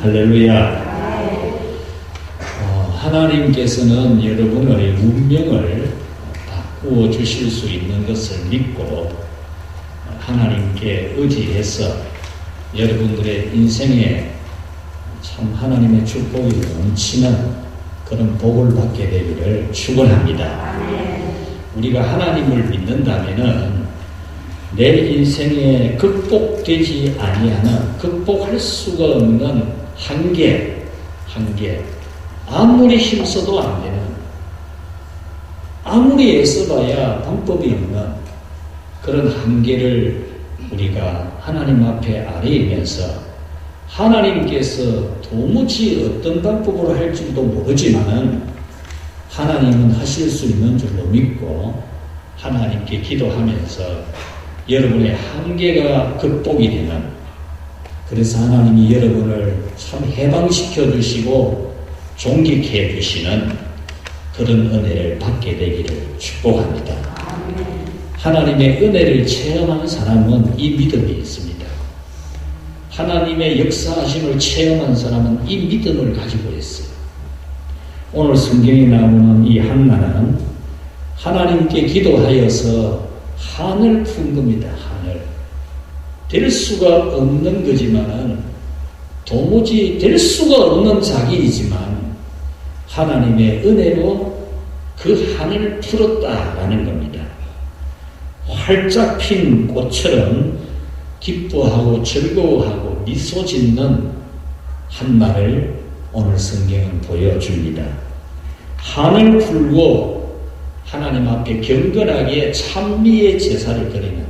할렐루야. 하나님께서는 여러분의 운명을 바꾸어 주실 수 있는 것을 믿고 하나님께 의지해서 여러분들의 인생에 참 하나님의 축복이 넘치는 그런 복을 받게 되기를 축원합니다. 우리가 하나님을 믿는다면은 내 인생에 극복되지 아니하는, 극복할 수가 없는 한계, 아무리 힘써도 안 되는, 아무리 애써봐야 방법이 없는 그런 한계를 우리가 하나님 앞에 아뢰면서 하나님께서 도무지 어떤 방법으로 할지도 모르지만 하나님은 하실 수 있는 줄로 믿고 하나님께 기도하면서 여러분의 한계가 극복이 되는, 그래서 하나님이 여러분을 참 해방시켜 주시고 존귀케 해주시는 그런 은혜를 받게 되기를 축복합니다. 하나님의 은혜를 체험한 사람은 이 믿음이 있습니다. 하나님의 역사하심을 체험한 사람은 이 믿음을 가지고 있어요. 오늘 성경에 나오는 이 한나는 하나님께 기도하여서 한을 푼 겁니다. 한을. 될 수가 없는 거지만은, 도무지 될 수가 없는 자기이지만 하나님의 은혜로 그 한을 풀었다라는 겁니다. 활짝 핀 꽃처럼 기뻐하고 즐거워하고 미소 짓는 한나를 오늘 성경은 보여줍니다. 한을 풀고 하나님 앞에 경건하게 찬미의 제사를 드리는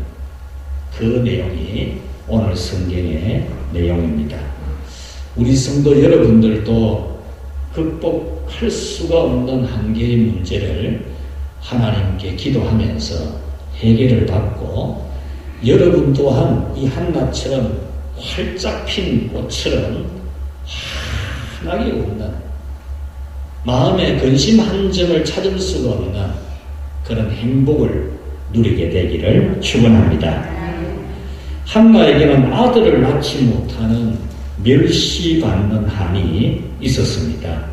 그 내용이 오늘 성경의 내용입니다. 우리 성도 여러분들도 극복할 수가 없는 한계의 문제를 하나님께 기도하면서 해결을 받고, 여러분 또한 이 한나처럼 활짝 핀 꽃처럼 환하게 웃는, 마음에 근심 한 점을 찾을 수가 없는 그런 행복을 누리게 되기를 축원합니다. 한나에게는 아들을 낳지 못하는 멸시받는 한이 있었습니다.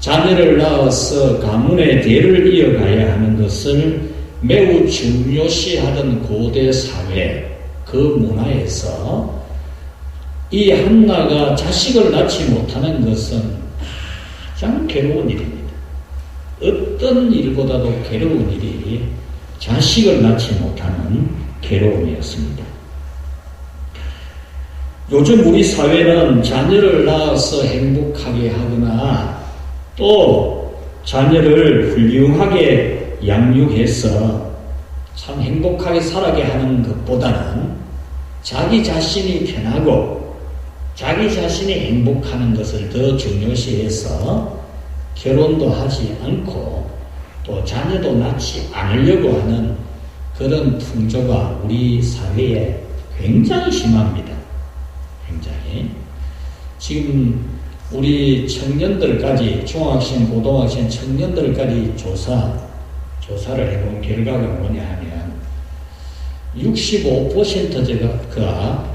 자녀를 낳아서 가문의 대를 이어가야 하는 것을 매우 중요시하던 고대 사회, 그 문화에서 이 한나가 자식을 낳지 못하는 것은 가장 괴로운 일입니다. 어떤 일보다도 괴로운 일이 자식을 낳지 못하는 괴로움이었습니다. 요즘 우리 사회는 자녀를 낳아서 행복하게 하거나 또 자녀를 훌륭하게 양육해서 참 행복하게 살아게 하는 것보다는 자기 자신이 편하고 자기 자신이 행복하는 것을 더 중요시해서 결혼도 하지 않고 또 자녀도 낳지 않으려고 하는 그런 풍조가 우리 사회에 굉장히 심합니다. 굉장히. 지금 우리 청년들까지, 중학생, 고등학생 청년들까지 조사를 해본 결과가 뭐냐 하면 65%가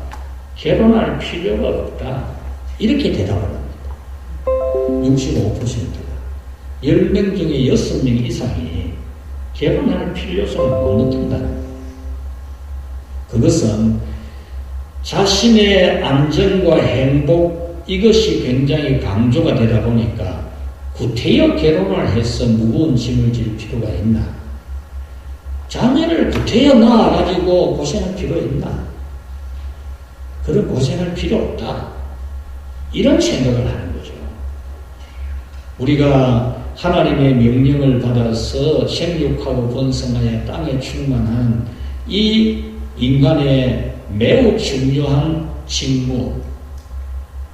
결혼할 필요가 없다, 이렇게 대답을 합니다. 65%가 10명 중에 6명 이상이 결혼할 필요성을 못 느낀다는 거예요. 그것은 자신의 안정과 행복, 이것이 굉장히 강조가 되다 보니까 구태여 결혼을 해서 무거운 짐을 질 필요가 있나? 자녀를 구태여 낳아가지고 고생할 필요 있나? 그런 고생할 필요 없다, 이런 생각을 하는 거죠. 우리가 하나님의 명령을 받아서 생육하고 번성하여 땅에 충만한 이 인간의 매우 중요한 직무,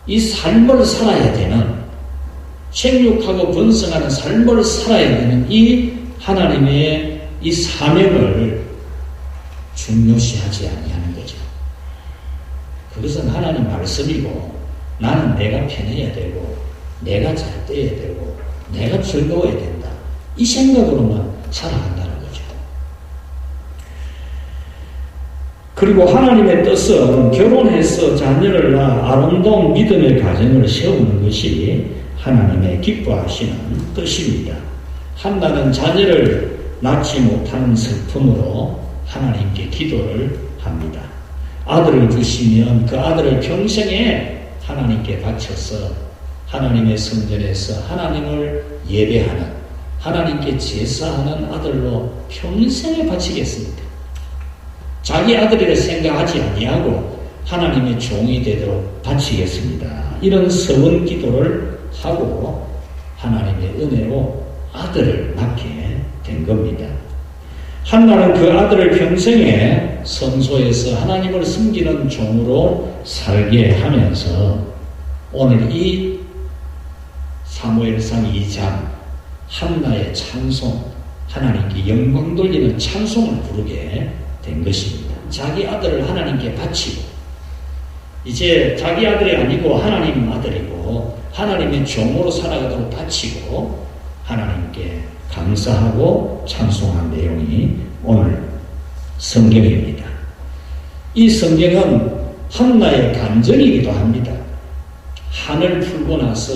이 삶을 살아야 되는, 생육하고 번성하는 삶을 살아야 되는 이 하나님의 이 사명을 중요시하지 아니하는 거죠. 그것은 하나님 말씀이고, 나는 내가 편해야 되고 내가 잘 돼야 되고 내가 즐거워야 된다, 이 생각으로만 살아간다는 거죠. 그리고 하나님의 뜻은 결혼해서 자녀를 낳아 아름다운 믿음의 가정을 세우는 것이 하나님의 기뻐하시는 뜻입니다. 한나는 자녀를 낳지 못하는 슬픔으로 하나님께 기도를 합니다. 아들을 주시면 그 아들을 평생에 하나님께 바쳐서 하나님의 성전에서 하나님을 예배하는, 하나님께 제사하는 아들로 평생에 바치겠습니다. 자기 아들이라 생각하지 아니하고 하나님의 종이 되도록 바치겠습니다. 이런 서원 기도를 하고 하나님의 은혜로 아들을 낳게 된 겁니다. 한나는 그 아들을 평생에 성소에서 하나님을 섬기는 종으로 살게 하면서 오늘 이 사무엘상 2장 한나의 찬송, 하나님께 영광 돌리는 찬송을 부르게 된 것입니다. 자기 아들을 하나님께 바치고 이제 자기 아들이 아니고 하나님 아들이고 하나님의 종으로 살아가도록 바치고 하나님께 감사하고 찬송한 내용이 오늘 성경입니다. 이 성경은 한나의 간증이기도 합니다. 한을 풀고 나서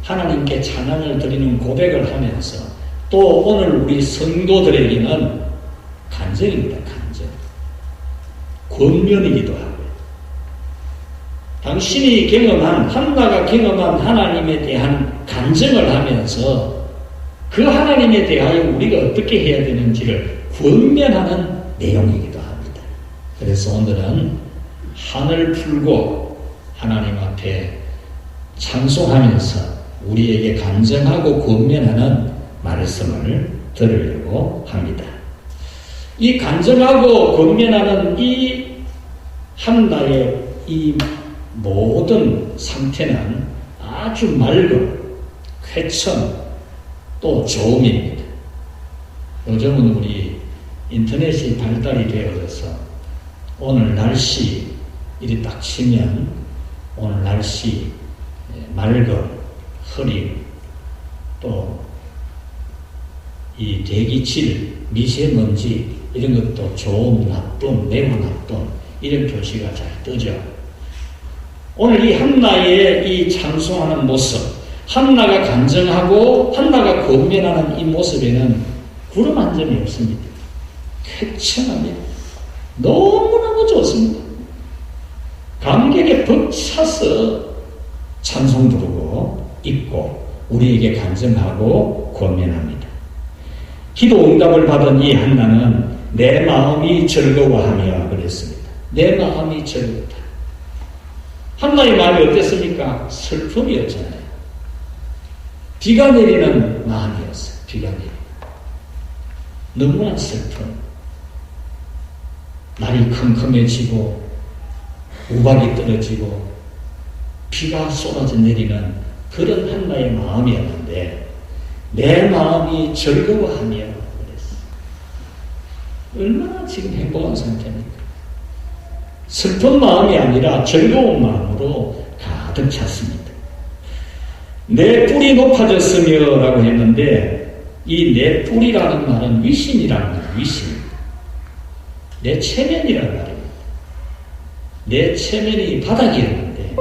하나님께 찬양을 드리는 고백을 하면서 또 오늘 우리 성도들에게는 간증입니다. 간증. 권면이기도 하고요. 당신이 경험한, 한나가 경험한 하나님에 대한 간증을 하면서 그 하나님에 대하여 우리가 어떻게 해야 되는지를 권면하는 내용이기도 합니다. 그래서 오늘은 한을 풀고 하나님 앞에 찬송하면서 우리에게 간증하고 권면하는 말씀을 들으려고 합니다. 이 간증하고 권면하는 이 한나의 이 모든 상태는 아주 맑음, 쾌천, 또 좋음입니다. 요즘은 우리 인터넷이 발달이 되어져서 오늘 날씨 이리 딱 치면 오늘 날씨 맑음, 흐림, 또 이 대기질, 미세먼지 이런 것도 좋음, 나쁨, 매우 나쁨 이런 표시가 잘 뜨죠. 오늘 이 한나의 이 찬송하는 모습, 한나가 간증하고 한나가 권면하는 이 모습에는 구름 한 점이 없습니다. 쾌청합니다. 너무너무 좋습니다. 감격에 벅차서 찬송 부르고 있고 우리에게 간증하고 권면합니다. 기도 응답을 받은 이 한나는 내 마음이 즐거워하며 그랬습니다. 내 마음이 즐겁다. 한나의 마음이 어땠습니까? 슬픔이었잖아요. 비가 내리는 마음이었어요. 비가 내리는. 너무나 슬픔. 날이 컴컴해지고 우박이 떨어지고 비가 쏟아져 내리는 그런 한나의 마음이었는데 내 마음이 즐거워하며 그랬어요. 얼마나 지금 행복한 상태입니까? 슬픈 마음이 아니라 즐거운 마음으로 가득 찼습니다. 내 뿔이 높아졌으며 라고 했는데 이 내 뿔이라는 말은 위신이라는 말이에요. 위신. 내 체면이라는 말입니다. 내 체면이 바닥이었는데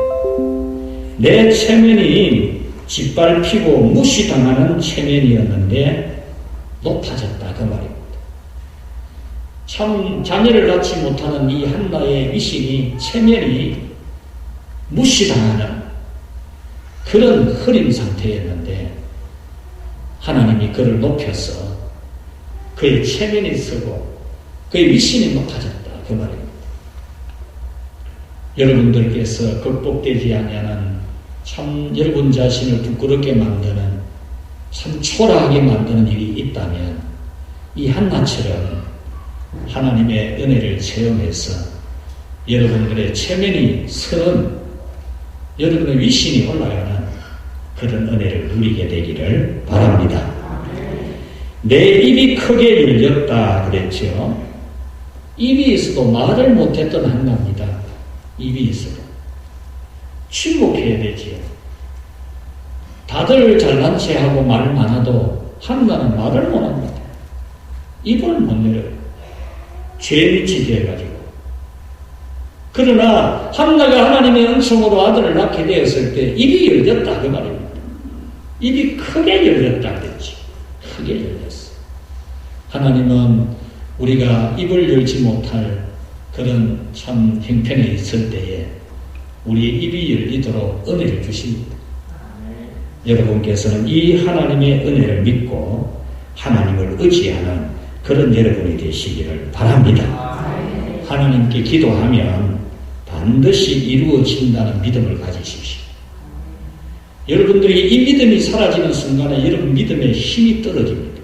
내 체면이 짓밟히고 무시당하는 체면이었는데 높아졌다 그 말입니다. 참 자녀를 낳지 못하는 이 한나의 위신이 체면이 무시당하는 그런 흐린 상태였는데 하나님이 그를 높여서 그의 체면이 서고 그의 위신이 높아졌다 그 말입니다. 여러분들께서 극복되지 아니하는 참 여러분 자신을 부끄럽게 만드는 참 초라하게 만드는 일이 있다면 이 한나처럼 하나님의 은혜를 체험해서 여러분들의 체면이 서는 여러분의 위신이 올라가는 그런 은혜를 누리게 되기를 바랍니다. 내 입이 크게 열렸다 그랬죠. 입이 있어도 말을 못했던 한나입니다. 입이 있어도 침묵해야 되지요. 다들 잘난 체하고 말 많아도 한나는 말을 못합니다. 입을 못 열어요. 죄 밑이 되어가지고 그러나 한나가 하나님의 은총으로 아들을 낳게 되었을 때 입이 열렸다 그 말입니다. 입이 크게 열렸다 그랬지. 크게 열렸어. 하나님은 우리가 입을 열지 못할 그런 참 형편에 있을 때에 우리의 입이 열리도록 은혜를 주십니다. 여러분께서는 이 하나님의 은혜를 믿고 하나님을 의지하는 그런 여러분이 되시기를 바랍니다. 하나님께 기도하면 반드시 이루어진다는 믿음을 가지십시오. 여러분들이 이 믿음이 사라지는 순간에 여러분 믿음의 힘이 떨어집니다.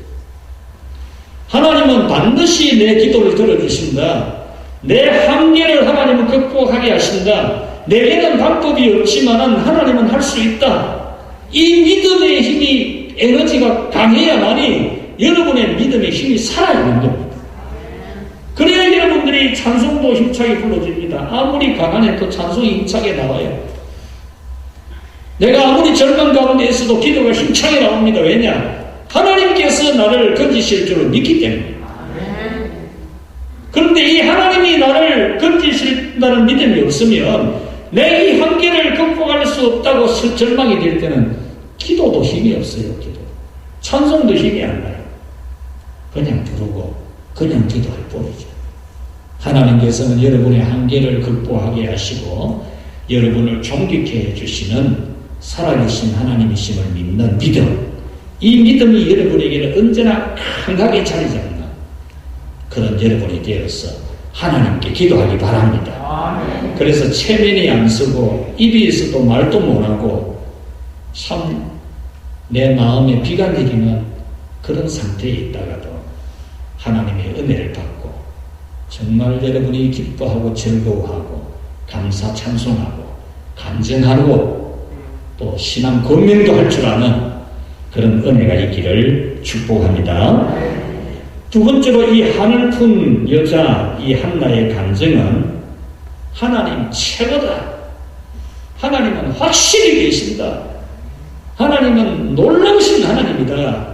하나님은 반드시 내 기도를 들어주신다. 내 한계를 하나님은 극복하게 하신다. 내게는 방법이 없지만 하나님은 할 수 있다. 이 믿음의 힘이 에너지가 강해야만이 여러분의 믿음의 힘이 살아있는 겁니다. 그래야 여러분들이 찬송도 힘차게 불러줍니다. 아무리 가난해도 찬송이 힘차게 나와요. 내가 아무리 절망 가운데 있어도 기도가 힘차게 나옵니다. 왜냐? 하나님께서 나를 건지실 줄을 믿기 때문에. 그런데 이 하나님이 나를 건지신다는 믿음이 없으면 내 이 한계를 극복할 수 없다고 절망이 될 때는 기도도 힘이 없어요. 기도. 찬송도 힘이 안 나요. 그냥 부르고 그냥 기도할 뿐이죠. 하나님께서는 여러분의 한계를 극복하게 하시고 여러분을 존귀케 해주시는 살아계신 하나님이심을 믿는 믿음, 이 믿음이 여러분에게는 언제나 강하게 자리 잡는 그런 여러분이 되어서 하나님께 기도하기 바랍니다. 아멘. 그래서 체면이 안 쓰고 입이 있어도 말도 못하고 참 내 마음에 비가 내리는 그런 상태에 있다가도 하나님의 은혜를 받고 정말 여러분이 기뻐하고 즐거워하고 감사 찬송하고 간증하고 또 신앙 권면도 할 줄 아는 그런 은혜가 있기를 축복합니다. 두 번째로 이 한을 푼 여자 이 한나의 간증은 하나님 최고다. 하나님은 확실히 계신다. 하나님은 놀라우신 하나님이다.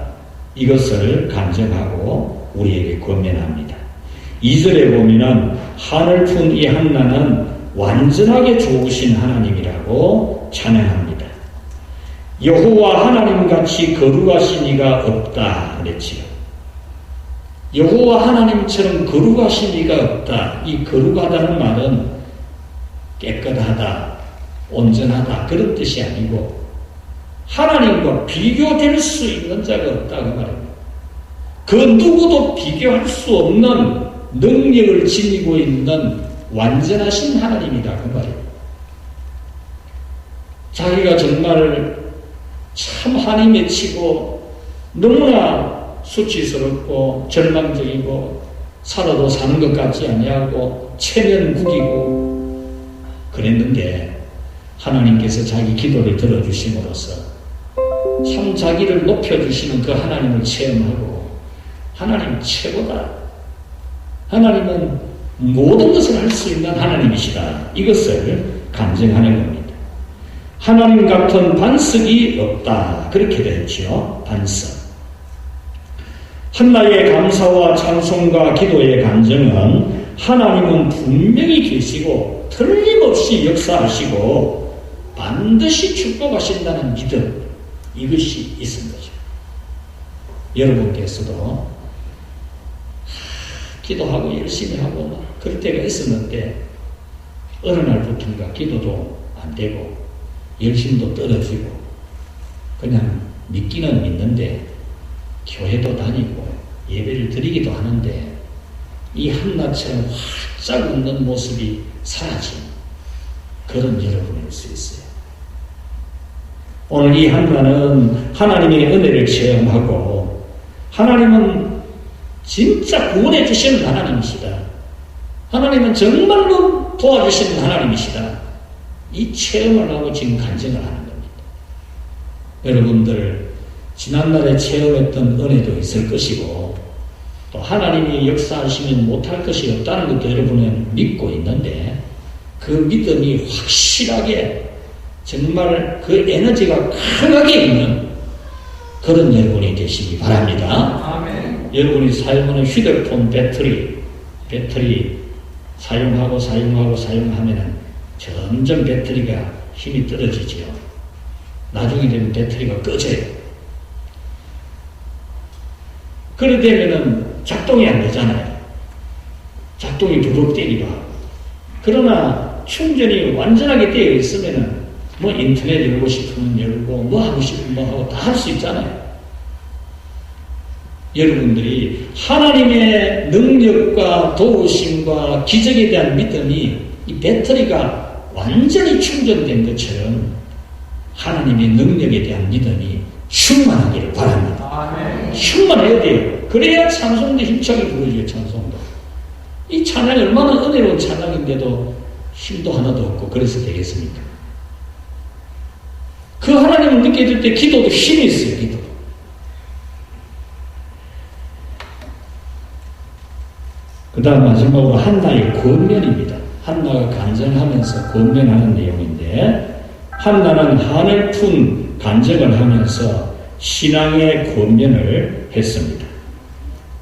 이것을 간증하고 우리에게 권면합니다. 2절에 보면은 한을 푼 이 한나는 완전하게 좋으신 하나님이라고 찬양합니다. 여호와 하나님같이 거룩하신 이가 없다 그랬지요. 여호와 하나님처럼 거룩하신 이가 없다. 이 거룩하다는 말은 깨끗하다, 온전하다 그런 뜻이 아니고 하나님과 비교될 수 있는 자가 없다 그 말입니다. 그 누구도 비교할 수 없는 능력을 지니고 있는 완전하신 하나님이다 그 말입니다. 자기가 정말 참 한이 맺히고 너무나 수치스럽고 절망적이고 살아도 사는 것 같지 아니하고 체면 구기고 그랬는데 하나님께서 자기 기도를 들어주심으로써 참 자기를 높여주시는 그 하나님을 체험하고 하나님 최고다. 하나님은 모든 것을 할 수 있는 하나님이시다. 이것을 간증하는 겁니다. 하나님 같은 반석이 없다. 그렇게 되었지요. 반석. 한나의 감사와 찬송과 기도의 간증은 하나님은 분명히 계시고 틀림없이 역사하시고 반드시 축복하신다는 믿음, 이것이 있은 거죠. 여러분께서도 기도하고 열심히 하고 막 그럴 때가 있었는데 어느 날부터인가 기도도 안 되고 열심도 떨어지고 그냥 믿기는 믿는데 교회도 다니고 예배를 드리기도 하는데 이 한나처럼 활짝 웃는 모습이 사라진 그런 여러분일 수 있어요. 오늘 이 한나는 하나님의 은혜를 체험하고 하나님은 진짜 구원해 주시는 하나님이시다. 하나님은 정말로 도와주시는 하나님이시다. 이 체험을 하고 지금 간증을 하는 겁니다. 여러분들 지난날에 체험했던 은혜도 있을 것이고 또 하나님이 역사하시면 못할 것이 없다는 것도 여러분은 믿고 있는데 그 믿음이 확실하게 정말 그 에너지가 강하게 있는 그런 여러분이 되시기 바랍니다. 아멘. 여러분이 사용하는 휴대폰 배터리 사용하면은 점점 배터리가 힘이 떨어지지요. 나중에 되면 배터리가 꺼져요. 그래 되면은 작동이 안 되잖아요. 작동이 버벅대기도 하고. 그러나 충전이 완전하게 되어 있으면은 뭐 인터넷 열고 싶으면 열고 뭐 하고 싶으면 뭐 하고 다 할 수 있잖아요. 여러분들이 하나님의 능력과 도우심과 기적에 대한 믿음이 이 배터리가 완전히 충전된 것처럼 하나님의 능력에 대한 믿음이 충만하기를 바랍니다. 아멘. 충만해야 돼요. 그래야 찬송도 힘차게 부르죠. 찬송도. 이 찬양이 얼마나 은혜로운 찬양인데도 힘도 하나도 없고 그래서 되겠습니까? 그 하나님을 느껴질 때 기도도 힘이 있어요. 기도. 그 다음 마지막으로 한나의 권면입니다. 한나가 간증하면서 권면하는 내용인데, 한나는 한을 푼 간증을 하면서 신앙의 권면을 했습니다.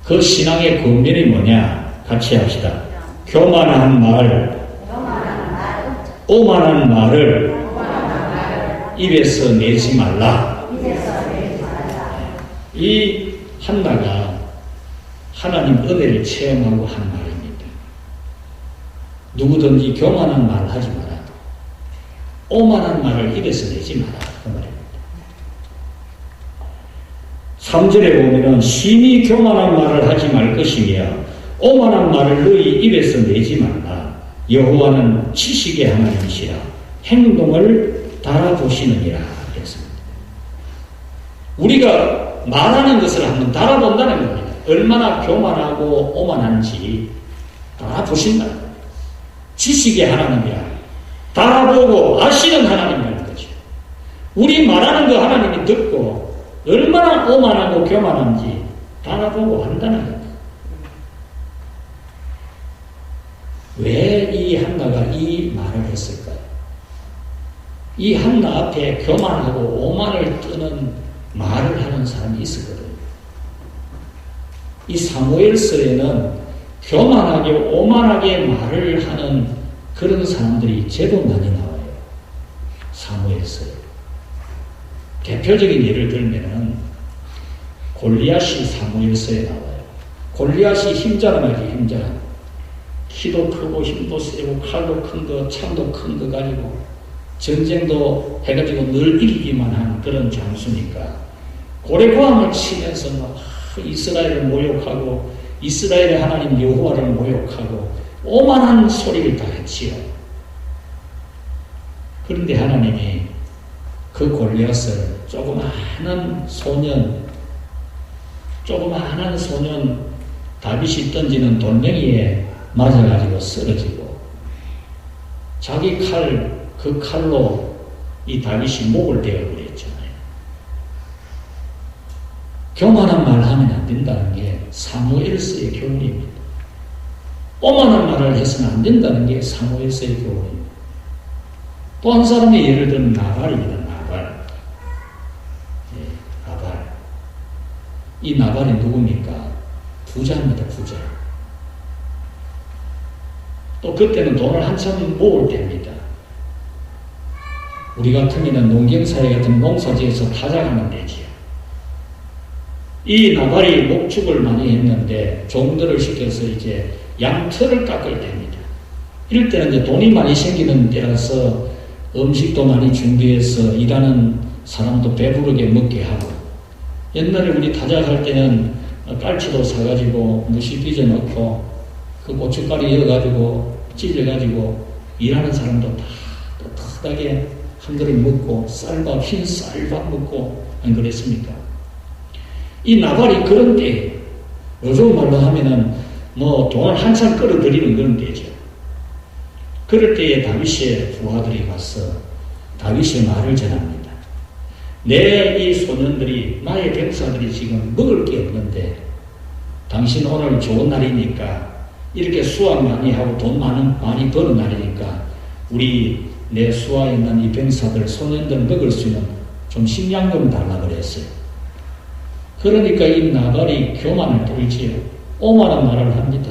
그 신앙의 권면이 뭐냐? 같이 합시다. 교만한 말, 오만한 말을 입에서 내지 말라. 이 한나가 하나님 은혜를 체험하고 한 말입니다. 누구든지 교만한 말을 하지 마라. 오만한 말을 입에서 내지 마라. 그 말입니다. 3절에 보면은 심히 교만한 말을 하지 말 것이며 오만한 말을 너희 입에서 내지 말라. 여호와는 지식의 하나님이시라. 행동을 달아보시느니라. 그랬습니다. 우리가 말하는 것을 한번 달아본다는 겁니다. 얼마나 교만하고 오만한지 달아보신다. 지식의 하나님이야. 달아보고 아시는 하나님이라는 거죠. 우리 말하는 거 하나님이 듣고 얼마나 오만하고 교만한지 달아보고 한다는 거예요. 왜 이 한나가 이 말을 했을까요? 이 한나 앞에 교만하고 오만을 뜨는 말을 하는 사람이 있었거든요. 이 사무엘서에는 교만하게 오만하게 말을 하는 그런 사람들이 제법 많이 나와요. 사무엘서에. 대표적인 예를 들면은 골리앗이 사무엘서에 나와요. 골리앗이 힘자랑하지 힘자랑. 키도 크고 힘도 세고 칼도 큰 거, 창도 큰 거 가지고 전쟁도 해가지고 늘 이기기만 한 그런 장수니까 고래고함을 치면서 막 이스라엘을 모욕하고 이스라엘의 하나님 여호와를 모욕하고 오만한 소리를 다 했지요. 그런데 하나님이 그 골리앗을 조그마한 소년 다윗이 던지는 돌멩이에 맞아가지고 쓰러지고 자기 그 칼로 이 다윗이 목을 베어버렸잖아요. 교만한 말 하면 안 된다는 게 사무엘서의 교훈입니다. 오만한 말을 해서는 안 된다는 게 사무엘서의 교훈입니다. 또 한 사람의 예를 들면 나발입니다. 나발. 네, 나발. 이 나발이 누굽니까? 부자입니다. 부자. 또 그때는 돈을 한참 모을 때입니다. 우리 같으면 농경사회 같은 농사지에서 타작하면 되지요. 이 나발이 목축을 많이 했는데 종들을 시켜서 이제 양털을 깎을 때입니다. 이럴 때는 이제 돈이 많이 생기는 때라서 음식도 많이 준비해서 일하는 사람도 배부르게 먹게 하고, 옛날에 우리 타작할 때는 깔치도 사가지고 무시 빚어 넣고 그 고춧가루 이어가지고 찢어가지고 일하는 사람도 다 떳떳하게 한 그릇 먹고 쌀밥, 흰 쌀밥 먹고 안 그랬습니까? 이 나발이 그런 때예요. 요즘 말로 하면은 뭐 돈을 한참 끌어들이는 그런 때죠. 그럴 때에 다윗의 부하들이 가서 다윗의 말을 전합니다. 내 이 소년들이, 나의 병사들이 지금 먹을 게 없는데 당신 오늘 좋은 날이니까 이렇게 수확 많이 하고 돈 많이 버는 날이니까 우리 내 수하에 있는 이 병사들, 소년들 먹을 수 있는 좀 식량금 달라고 그랬어요. 그러니까 이 나발이 교만을 떨지요. 오만한 말을 합니다.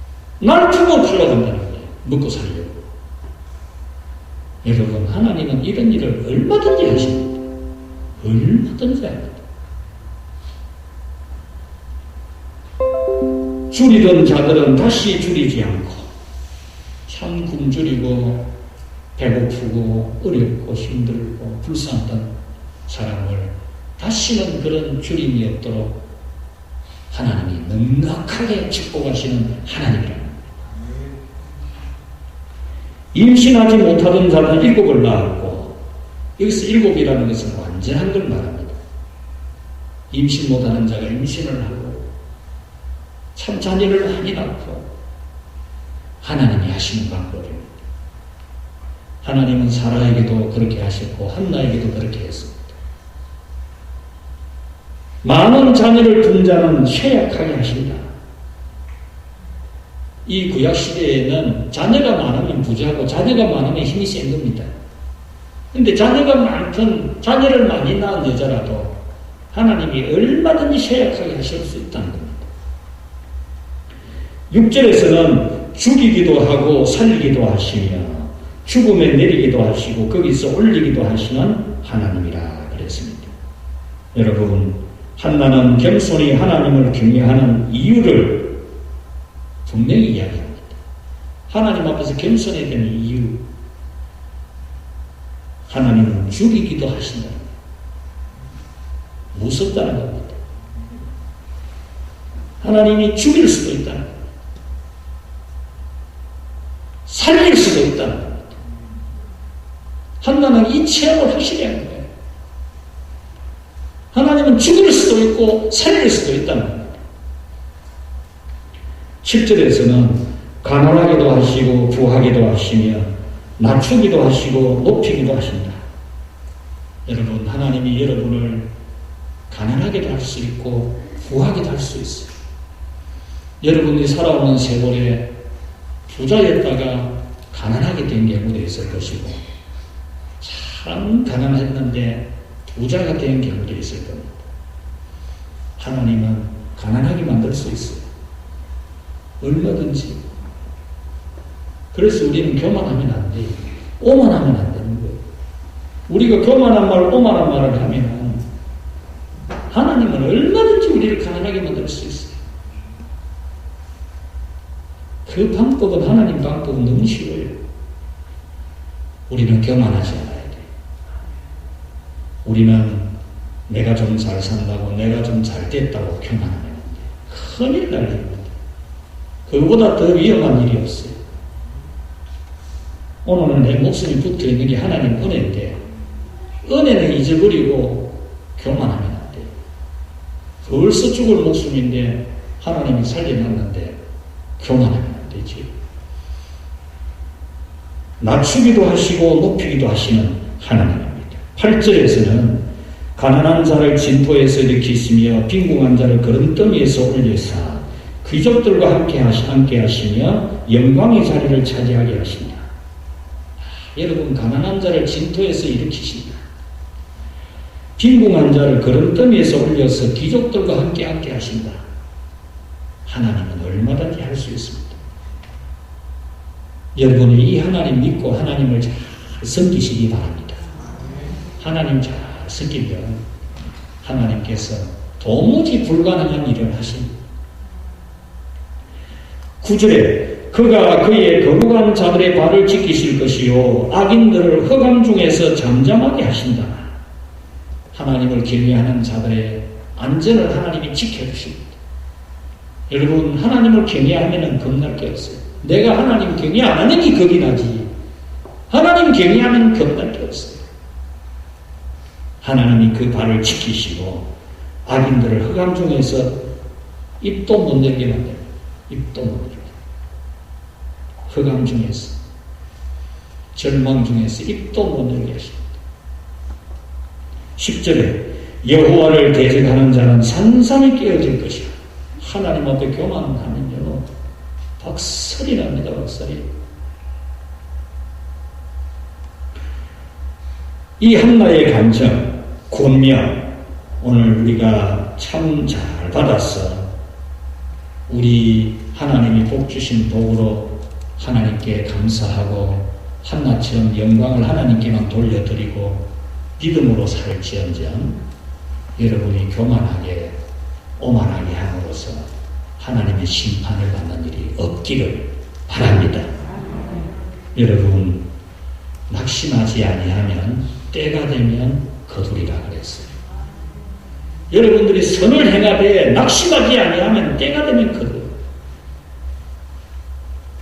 날품을 팔러간다는 거예요. 먹고 살려고. 여러분, 하나님은 이런 일을 얼마든지 하십니다. 얼마든지 합니다. 줄이던 자들은 다시 줄이지 않고 참 굶주리고 배고프고 어렵고 힘들고 불쌍했던 사람을 다시는 그런 줄임이 없도록 하나님이 넉넉하게 축복하시는 하나님이랍니다. 임신하지 못하던 자는 7을 낳았고, 여기서 7이라는 것은 완전한 걸 말합니다. 임신 못하는 자가 임신을 하고 참 자녀를 많이 낳고 하나님이 하시는 방법입니다. 하나님은 사라에게도 그렇게 하셨고 한나에게도 그렇게 했습니다. 많은 자녀를 둔 자는 쇠약하게 하신다. 이 구약시대에는 자녀가 많으면 부자고 자녀가 많으면 힘이 센 겁니다. 근데 자녀가 많든 자녀를 많이 낳은 여자라도 하나님이 얼마든지 쇠약하게 하실 수 있다는 겁니다. 6절에서는 죽이기도 하고 살리기도 하시며 죽음에 내리기도 하시고 거기서 올리기도 하시는 하나님이라 그랬습니다. 여러분, 한나는 겸손히 하나님을 경외하는 이유를 분명히 이야기합니다. 하나님 앞에서 겸손해야 되는 이유. 하나님은 죽이기도 하신다는 거예요. 무섭다는 겁니다. 하나님이 죽일 수도 있다는 겁니다. 살릴 수도 있다는 겁니다. 한나는 이 체험을 확실히 하는 거예요. 하나님은 죽일 수도 있고 살릴 수도 있다는 겁니다. 7절에서는 가난하게도 하시고 부하게도 하시며 낮추기도 하시고 높이기도 하신다. 여러분, 하나님이 여러분을 가난하게도 할 수 있고 부하게도 할 수 있어요. 여러분이 살아오는 세월에 부자였다가 가난하게 된 경우도 있을 것이고 참 가난했는데 부자가 된 경우도 있을 겁니다. 하나님은 가난하게 만들 수 있어요. 얼마든지. 그래서 우리는 교만하면 안 돼요. 오만하면 안 되는 거예요. 우리가 교만한 말, 오만한 말을 하면 하나님은 얼마든지 우리를 가난하게 만들 수 있어요. 그 방법은 하나님 방법은 너무 싫어요. 우리는 교만하지 않아야 돼요. 우리는 내가 좀 잘 산다고 내가 좀 잘 됐다고 교만하면 안 돼요. 큰일 날 일입니다. 그보다 더 위험한 일이 없어요. 오늘은 내 목숨이 붙어있는 게 하나님 은혜인데 은혜는 잊어버리고 교만하면 안 돼요. 벌써 죽을 목숨인데 하나님이 살려놨는데 교만하면 안 되지. 낮추기도 하시고 높이기도 하시는 하나님입니다. 8절에서는 가난한 자를 진토에서 일으키시며 빈궁한 자를 거름더미에서 올리사 귀족들과 함께 하시며 영광의 자리를 차지하게 하신다. 여러분, 가난한 자를 진토에서 일으키신다. 빈궁한 자를 거름더미에서 올려서 귀족들과 함께 하신다. 하나님은 얼마든지 할 수 있습니다. 여러분이 이 하나님 믿고 하나님을 잘 섬기시기 바랍니다. 하나님 잘 섬기면 하나님께서 도무지 불가능한 일을 하십니다. 9절에 그가 그의 거룩한 자들의 발을 지키실 것이요 악인들을 흑암 중에서 잠잠하게 하신다. 하나님을 경외하는 자들의 안전을 하나님이 지켜주십니다. 여러분, 하나님을 경외하면 겁날 게 없어요. 내가 하나님 경외 안 하느니 겁이 나지. 하나님 경외하면 겁날 게 없어요. 하나님이 그 발을 지키시고 악인들을 흑암 중에서 입도 못 열게 만듭니다. 입도 못 열게. 흑암 중에서, 절망 중에서 입도 못 열게 하십니다. 10절에 여호와를 대적하는 자는 산산이 깨어질 것이야. 하나님 앞에 교만하면요 박살이 납니다. 박살이. 이 한나의 감정, 권면 오늘 우리가 참 잘 받았어. 우리 하나님이 복 주신 복으로 하나님께 감사하고 한나처럼 영광을 하나님께만 돌려드리고 믿음으로 살지언정 여러분이 교만하게 오만하게 함으로써 하나님의 심판을 받는 일이 없기를 바랍니다. 여러분 낙심하지 아니하면 때가 되면 거두리라 그랬어요. 여러분들이 선을 행하되 낙심하지 아니하면 때가 되면 거두리라.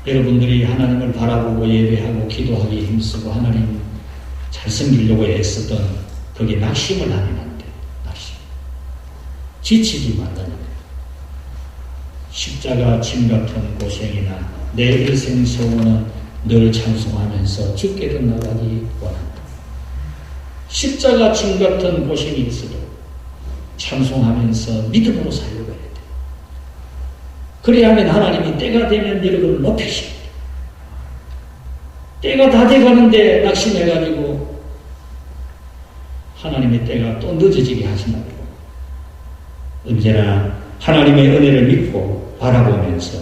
여러분들이 하나님을 바라보고 예배하고 기도하기 힘쓰고 하나님 잘 섬기려고 애썼던 거기에 낙심을 하면 안 돼. 낙심. 지치지 말라는 거예요. 십자가 짐 같은 고생이나 내 일생 소원은 늘 찬송하면서 죽게도 나가기 원한다. 십자가 짐 같은 고생이 있어도 찬송하면서 믿음으로 살려고 해야 돼. 그래야 하면 하나님이 때가 되면 여러분을 높이십니다. 때가 다 돼가는데 낙심해가지고 하나님의 때가 또 늦어지게 하지 말고 언제나 하나님의 은혜를 믿고 바라보면서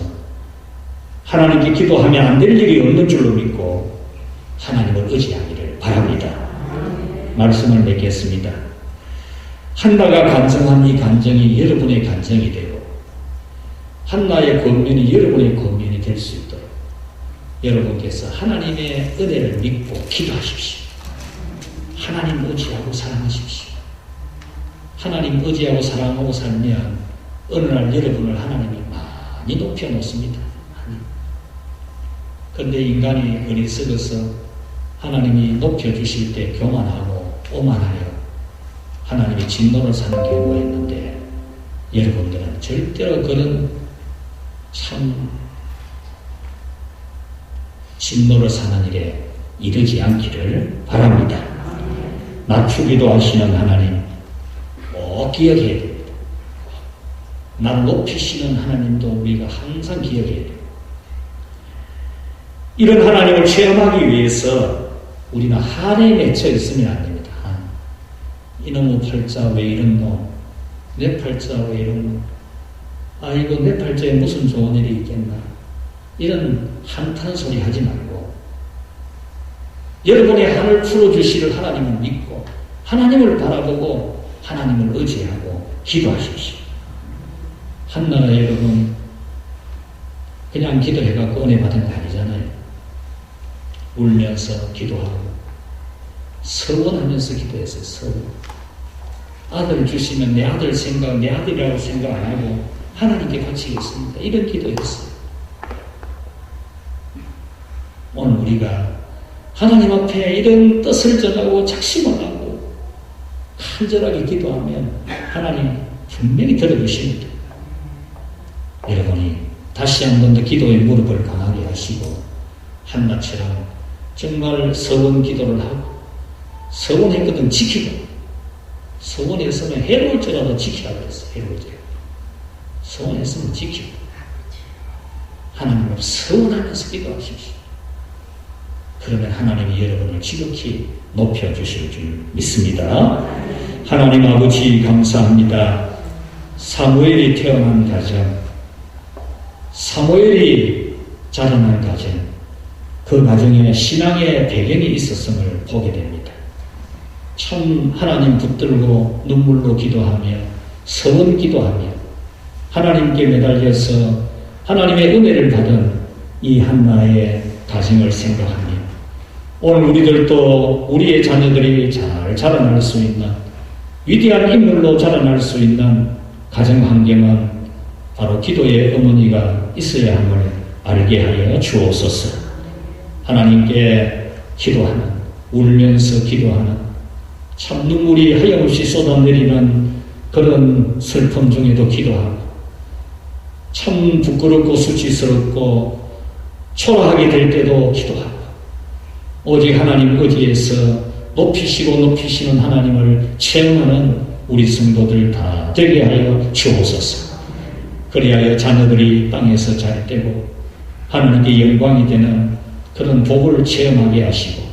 하나님께 기도하면 안 될 일이 없는 줄로 믿고 하나님을 의지하기를 바랍니다. 말씀을 맺겠습니다. 한나가 간증한 이 간증이 여러분의 간증이 되고 한나의 권면이 여러분의 권면이 될 수 있도록 여러분께서 하나님의 은혜를 믿고 기도하십시오. 하나님 의지하고 사랑하십시오. 하나님 의지하고 사랑하고 살면 어느 날 여러분을 하나님이 많이 높여놓습니다. 그런데 인간이 어리석어서 하나님이 높여주실 때 교만하고 오만하여 하나님이 진노를 사는 경우가 있는데 여러분들은 절대로 그런 참 진노를 사는 일에 이르지 않기를 바랍니다. 낮추기도 하시는 하나님 꼭 기억해야 됩니다. 나를 높이시는 하나님도 우리가 항상 기억해야 됩니다. 이런 하나님을 체험하기 위해서 우리는 한에 맺혀 있으면 안 됩니다. 한. 이놈의 팔자 왜 이런 놈? 내 팔자 왜 이런 놈? 아이고 내 팔자에 무슨 좋은 일이 있겠나? 이런 한탄 소리 하지 말고 여러분의 한을 풀어주시를 하나님을 믿고 하나님을 바라보고 하나님을 의지하고 기도하십시오. 한나라 여러분 그냥 기도해갖고 은혜 받은 거 아니잖아요. 울면서 기도하고 서원하면서 기도했어요. 서원. 아들 주시면 내 아들 생각, 내 아들이라고 생각 안 하고 하나님께 바치겠습니다. 이런 기도했어요. 오늘 우리가 하나님 앞에 이런 뜻을 전하고 작심을 하고 간절하게 기도하면 하나님 분명히 들어주십니다. 여러분이 다시 한 번 더 기도의 무릎을 강하게 하시고 한나처럼 정말 서원 기도를 하고 서원했거든 지키고 서원했으면 해로울지라도 지키라 그랬어요. 해로울지라도 서원했으면 지키고 하나님 앞 서원하면서 기도하십시오. 그러면 하나님이 여러분을 지극히 높여주실 줄 믿습니다. 하나님 아버지 감사합니다. 사무엘이 태어난 가정, 사무엘이 자라난 가정, 그 가정에 신앙의 배경이 있었음을 보게 됩니다. 참 하나님 붙들고 눈물로 기도하며 서원 기도하며 하나님께 매달려서 하나님의 은혜를 받은 이 한나의 가정을 생각하며 오늘 우리들도 우리의 자녀들이 잘 자라날 수 있는 위대한 인물로 자라날 수 있는 가정 환경은 바로 기도의 어머니가 있어야 함을 알게 하여 주옵소서. 하나님께 기도하는, 울면서 기도하는, 참 눈물이 하염없이 쏟아내리는 그런 슬픔 중에도 기도하고 참 부끄럽고 수치스럽고 초라하게 될 때도 기도하고 오직 하나님 의지에서 높이시는 하나님을 체험하는 우리 성도들 다 되게 하여 주옵소서. 그리하여 자녀들이 땅에서 잘 되고 하나님께 영광이 되는 그런 복을 체험하게 하시고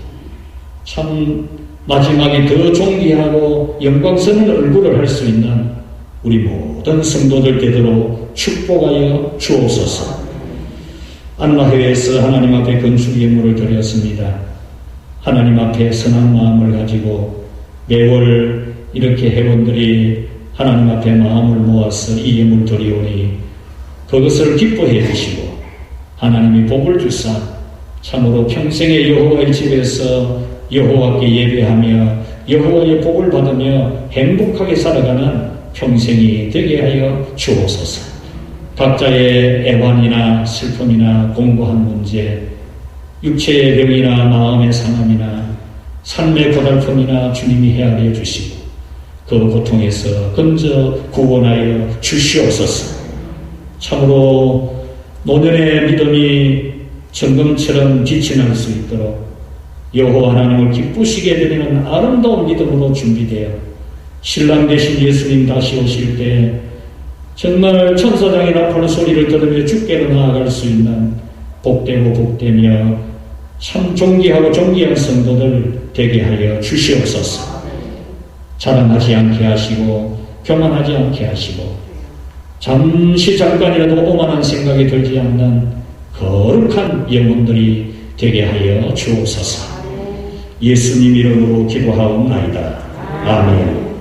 참 마지막에 더 존귀하고 영광스러운 얼굴을 할 수 있는 우리 모든 성도들 되도록 축복하여 주옵소서. 안마회에서 하나님 앞에 건축 예물을 드렸습니다. 하나님 앞에 선한 마음을 가지고 매월 이렇게 회원들이 하나님 앞에 마음을 모아서 이 예물 드리오니 그것을 기뻐해 주시고 하나님이 복을 주사 참으로 평생의 여호와의 집에서 여호와께 예배하며 여호와의 복을 받으며 행복하게 살아가는 평생이 되게 하여 주옵소서. 각자의 애환이나 슬픔이나 공고한 문제, 육체의 병이나 마음의 상함이나 삶의 고달픔이나 주님이 헤아려 주시고 그 고통에서 건져 구원하여 주시옵소서. 참으로 노년의 믿음이 정금처럼 빛이 날 수 있도록 여호와 하나님을 기쁘시게 드리는 아름다운 믿음으로 준비되어 신랑 되신 예수님 다시 오실 때 정말 천사장의 나팔 소리를 들으며 주께로 나아갈 수 있는 복되고 복되며 참 존귀하고 존귀한 성도들 되게 하여 주시옵소서. 자랑하지 않게 하시고 교만하지 않게 하시고 잠시 잠깐이라도 오만한 생각이 들지 않는 거룩한 영혼들이 되게 하여 주옵소서. 예수님 이름으로 기도하옵나이다. 아멘.